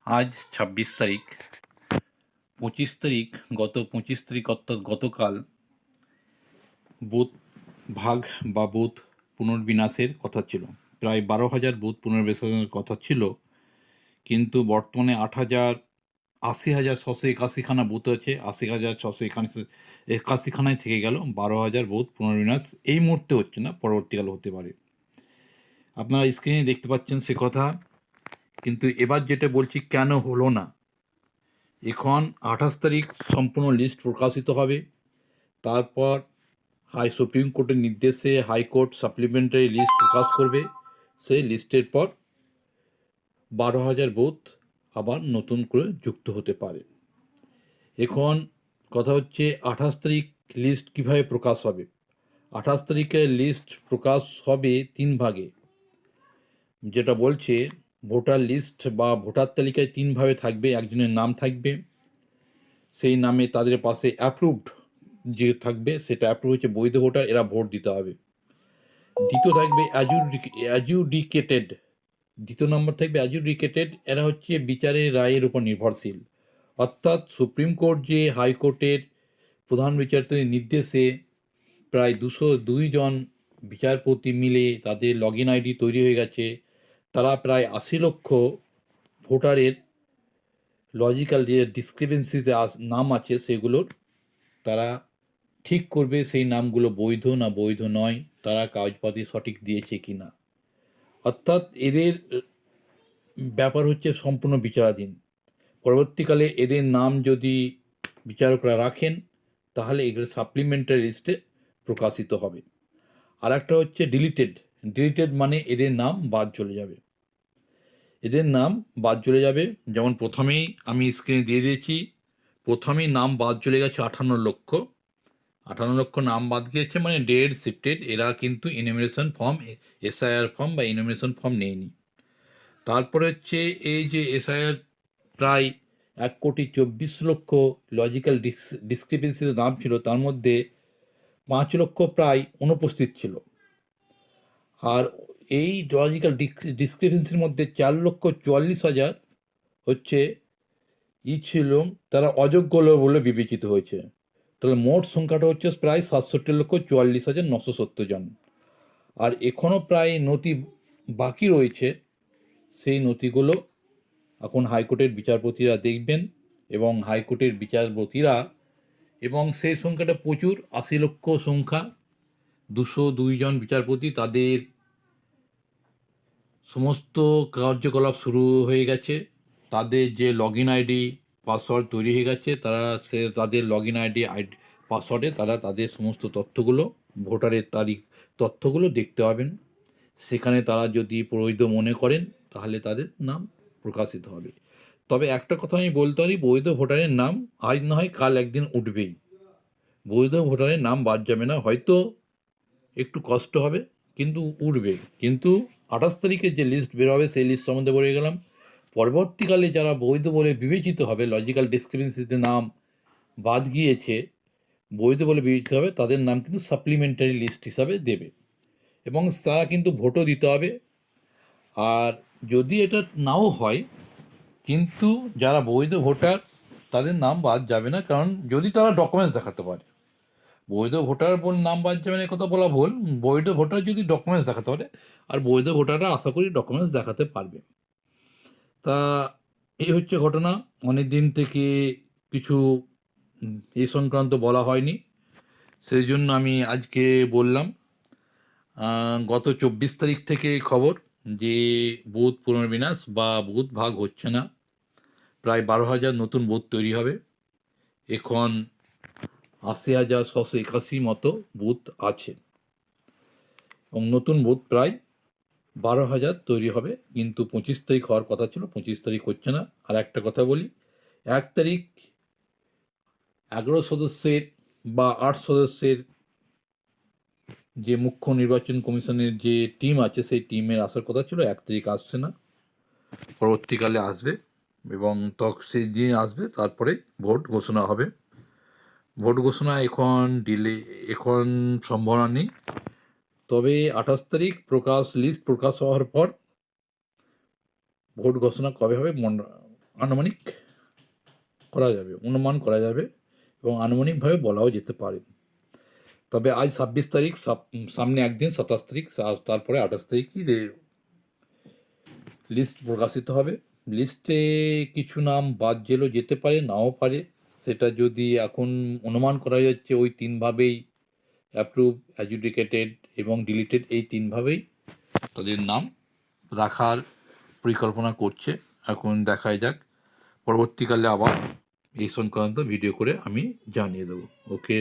আজ ২৬ তারিখ। ২৫ তারিখ, গত ২৫ তারিখ অর্থাৎ গতকাল বুথ ভাগ বা বুথ পুনর্বিন্যাসের কথা ছিল। প্রায় ১২,০০০ বুথ পুনর্বিন্যাসের কথা ছিল, কিন্তু বর্তমানে ৮,০৮০,৬৮১খানা বুথ আছে। ৮০,৬৮১খানায় থেকে গেল। ১২,০০০ বুথ পুনর্বিন্যাস এই মুহূর্তে হচ্ছে না, পরবর্তীকালে হতে পারে। আপনারা স্ক্রিনে দেখতে পাচ্ছেন সে কথা। কিন্তু এবার যেটা বলছি, কেন হলো না, এখন ২৮ তারিখ সম্পূর্ণ লিস্ট প্রকাশিত হবে। তারপর সুপ্রিম কোর্টের নির্দেশে হাইকোর্ট সাপ্লিমেন্টারি লিস্ট প্রকাশ করবে। সেই লিস্টের পর ১২,০০০ বুথ আবার নতুন করে যুক্ত হতে পারে। এখন কথা হচ্ছে ২৮ তারিখ লিস্ট কিভাবে প্রকাশ হবে। ২৮ তারিখের লিস্ট প্রকাশ হবে ৩ ভাগে। যেটা বলছে ভোটার লিস্ট বা ভোটার তালিকায় ৩ ভাবে থাকবে। একজনের নাম থাকবে, সেই নামে তাদের পাশে অ্যাপ্রুভড যে থাকবে সেটা অ্যাপ্রুভ হচ্ছে বৈধ ভোটার, এরা ভোট দিতে হবে। দ্বিতীয় থাকবে অ্যাজুডিকেটেড। দ্বিতীয় নম্বর থাকবে অ্যাজুডিকেটেড, এরা হচ্ছে বিচারের রায়ের উপর নির্ভরশীল। অর্থাৎ সুপ্রিম কোর্ট যে হাইকোর্টের প্রধান বিচারপতির নির্দেশে প্রায় ২০২ জন বিচারপতি মিলে তাদের লগ ইন আইডি তৈরি হয়ে গেছে। তারা প্রায় ৮০ লক্ষ ভোটারের লজিক্যাল যে ডিসক্রিপেন্সিতে নাম আছে সেগুলোর তারা ঠিক করবে সেই নামগুলো বৈধ না বৈধ নয়, তারা কাগজপাতি সঠিক দিয়েছে কি না। অর্থাৎ এদের ব্যাপার হচ্ছে সম্পূর্ণ বিচারাধীন। পরবর্তীকালে এদের নাম যদি বিচারকরা রাখেন তাহলে এগুলো সাপ্লিমেন্টারি লিস্টে প্রকাশিত হবে। আর একটা হচ্ছে ডিলিটেড। ডিলিটেড মানে এদের নাম বাদ চলে যাবে। এদের নাম বাদ চলে যাবে, যেমন প্রথমেই আমি স্ক্রিনে দিয়ে দিয়েছি। প্রথমেই নাম বাদ চলে গেছে ৫৮ লক্ষ। ৫৮ লক্ষ নাম বাদ গিয়েছে, মানে ডেড শিফটেড। এরা কিন্তু ইনুমিনেশন ফর্ম, এসআইআর ফর্ম বা ইনুমিনেশন ফর্ম নেয়নি। তারপরে হচ্ছে এই যে এসআইআর প্রায় ১,২৪,০০,০০০ লজিক্যাল ডিসক্রিপেন্সির নাম ছিল, তার মধ্যে ৫ লক্ষ প্রায় অনুপস্থিত ছিল। আর এই লজিক্যাল ডিসক্রিপেন্সির মধ্যে ৪,৪৪,০০০ হচ্ছে ছিল, তারা অযোগ্য বলে বিবেচিত হয়েছে। তাহলে মোট সংখ্যাটা হচ্ছে প্রায় ৬৭,৪৪,৯৭০ জন। আর এখনও প্রায় নথি বাকি রয়েছে। সেই নথিগুলো এখন হাইকোর্টের বিচারপতিরা দেখবেন, এবং হাইকোর্টের বিচারপতিরা, এবং সেই সংখ্যাটা প্রচুর, ৮০ লক্ষ সংখ্যা। ২০২ জন বিচারপতি, তাদের সমস্ত কার্যকলাপ শুরু হয়ে গেছে। তাদের যে লগ ইন আইডি পাসওয়ার্ড তৈরি হয়ে গেছে, তারা তাদের লগ ইন আইডি পাসওয়ার্ডে তারা তাদের সমস্ত তথ্যগুলো, ভোটারের তারিখ তথ্যগুলো দেখতে পাবেন। সেখানে তারা যদি বৈধ মনে করেন তাহলে তাদের নাম প্রকাশিত হবে। তবে একটা কথা আমি বলতে পারি, বৈধ ভোটারের নাম আজ না হয় কাল একদিন উঠবেই। বৈধ ভোটারের নাম বাদ যাবে না, হয়তো একটু কষ্ট হবে কিন্তু উঠবে। কিন্তু ২৮ তারিখে যে লিস্ট বেরোবে সেই লিস্ট সম্বন্ধে বলে গেলাম। পরবর্তীকালে যারা বৈধ বলে বিবেচিত হবে, লজিক্যাল ডিসক্রিপেন্সিতে নাম বাদ গিয়েছে, বৈধ বলে বিবেচিত হবে, তাদের নাম কিন্তু সাপ্লিমেন্টারি লিস্ট হিসাবে দেবে, এবং তারা কিন্তু ভোটও দিতে হবে। আর যদি এটা নাও হয়, কিন্তু যারা বৈধ ভোটার তাদের নাম বাদ যাবে না, কারণ যদি তারা ডকুমেন্টস দেখাতে পারে। বৈধ ভোটার নাম বাদ যাবে না কথা বলা ভুল, বৈধ ভোটার যদি ডকুমেন্টস দেখাতে পারে, আর বৈধ ভোটাররা আশা করি ডকুমেন্টস দেখাতে পারবে। তা এই হচ্ছে ঘটনা। অনেক দিন থেকে কিছু এই সংক্রান্ত বলা হয়নি, সেই জন্য আমি আজকে বললাম। গত ২৪ তারিখ থেকে খবর যে বুথ পুনর্বিন্যাস বা বুথ ভাগ হচ্ছে না। প্রায় ১২,০০০ নতুন বুথ তৈরি হবে। এখন ৮০,৬৮১ মতো বুথ আছে, এবং নতুন বুথ প্রায় ১২,০০০ তৈরি হবে। কিন্তু ২৫ তারিখ হওয়ার কথা ছিল, ২৫ তারিখ হচ্ছে না। আর একটা কথা বলি, ১ তারিখ ১১ সদস্যের বা ৮ সদস্যের যে মুখ্য নির্বাচন কমিশনের যে টিম আছে, সেই টিমের আসার কথা ছিল। ১ তারিখ আসছে না, পরবর্তীকালে আসবে, এবং সে যে আসবে তারপরে ভোট ঘোষণা হবে। ভোট ঘোষণা এখন এখন সম্ভাবনা নেই। তবে ২৮ তারিখ লিস্ট প্রকাশ হওয়ার পর ভোট ঘোষণা কবে হবে আনুমানিক করা যাবে, অনুমান করা যাবে এবং আনুমানিকভাবে বলাও যেতে পারে। তবে আজ 26 তারিখ, সামনে একদিন 27 তারিখ, তারপরে 28 তারিখই লিস্ট প্রকাশিত হবে। লিস্টে কিছু নাম বাদ গেলেও যেতে পারে, নাও পারে। সেটা যদি এখন অনুমান করা যাচ্ছে ওই তিনভাবেই অ্যাপ্রুভ, অ্যাডজুডিকেটেড এবং ডিলিটেড, এই তিনভাবেই তাদের নাম রাখার পরিকল্পনা করছে। এখন দেখাই যাক, পরবর্তীকালে আবার এই সংক্রান্ত ভিডিও করে আমি জানিয়ে দেবো। ওকে।